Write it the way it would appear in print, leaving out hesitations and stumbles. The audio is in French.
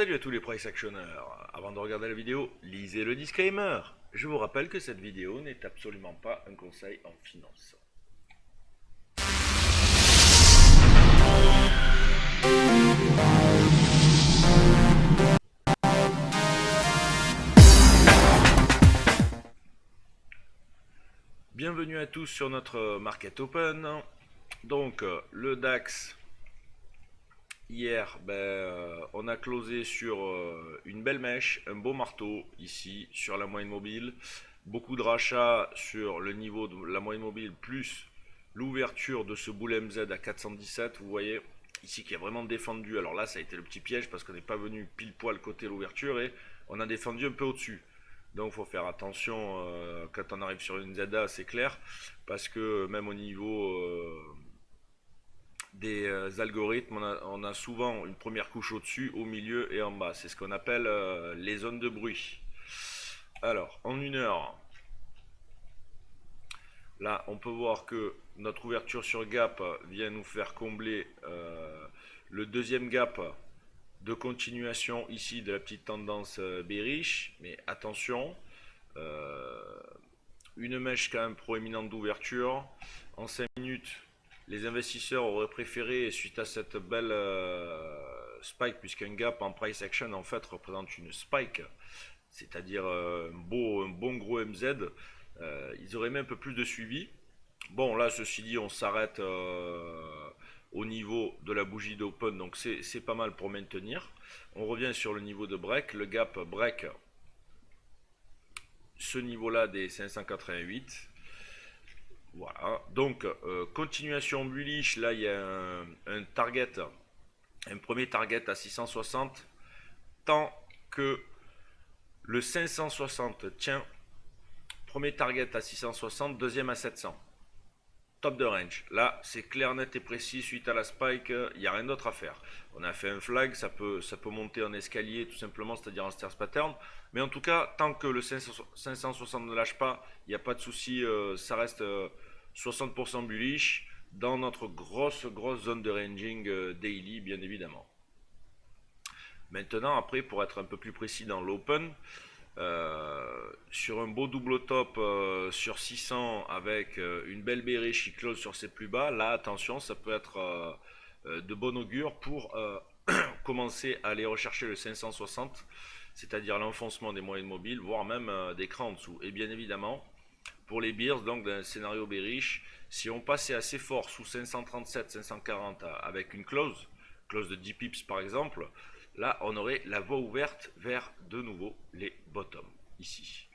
Salut à tous les price actionneurs. Avant de regarder la vidéo, lisez le disclaimer. Je vous rappelle que cette vidéo n'est absolument pas un conseil en finance. Bienvenue à tous sur notre Market Open. Donc le DAX, hier, on a closé sur une belle mèche, un beau marteau ici sur la moyenne mobile. Beaucoup de rachats sur le niveau de la moyenne mobile plus l'ouverture de ce boule MZ à 417. Vous voyez ici qui a vraiment défendu. Alors là, ça a été le petit piège parce qu'on n'est pas venu pile poil côté l'ouverture et on a défendu un peu au-dessus. Donc il faut faire attention quand on arrive sur une ZA, c'est clair, parce que même au niveau des algorithmes, on a souvent une première couche au-dessus, au milieu et en bas. C'est ce qu'on appelle les zones de bruit. Alors, en une heure, là, on peut voir que notre ouverture sur gap vient nous faire combler le deuxième gap de continuation ici de la petite tendance bearish. Mais attention, une mèche quand même proéminente d'ouverture. En 5 minutes, les investisseurs auraient préféré, suite à cette belle spike, puisqu'un gap en price action en fait représente une spike, c'est-à-dire un bon gros MZ, ils auraient mis un peu plus de suivi. Bon, là, ceci dit, on s'arrête au niveau de la bougie d'open, donc c'est pas mal pour maintenir. On revient sur le niveau de break, le gap break ce niveau-là des 588. Voilà, donc continuation bullish, là il y a un target, un premier target à 660, tant que le 560 tient, premier target à 660, deuxième à 700. Top de range. Là, c'est clair, net et précis. Suite à la spike, il n'y a rien d'autre à faire. On a fait un flag, ça peut monter en escalier tout simplement, c'est-à-dire en stairs pattern. Mais en tout cas, tant que le 560 ne lâche pas, il n'y a pas de souci. Ça reste 60% bullish dans notre grosse zone de ranging daily, bien évidemment. Maintenant, après, pour être un peu plus précis dans l'open, sur un beau double top sur 600 avec une belle bearish qui close sur ses plus bas, là attention, ça peut être de bon augure pour commencer à aller rechercher le 560, c'est-à-dire l'enfoncement des moyennes mobiles, voire même des crans en dessous. Et bien évidemment, pour les bears, donc d'un scénario bearish, si on passait assez fort sous 537, 540 avec une close de 10 pips par exemple, là, on aurait la voie ouverte vers de nouveau les bottoms, ici.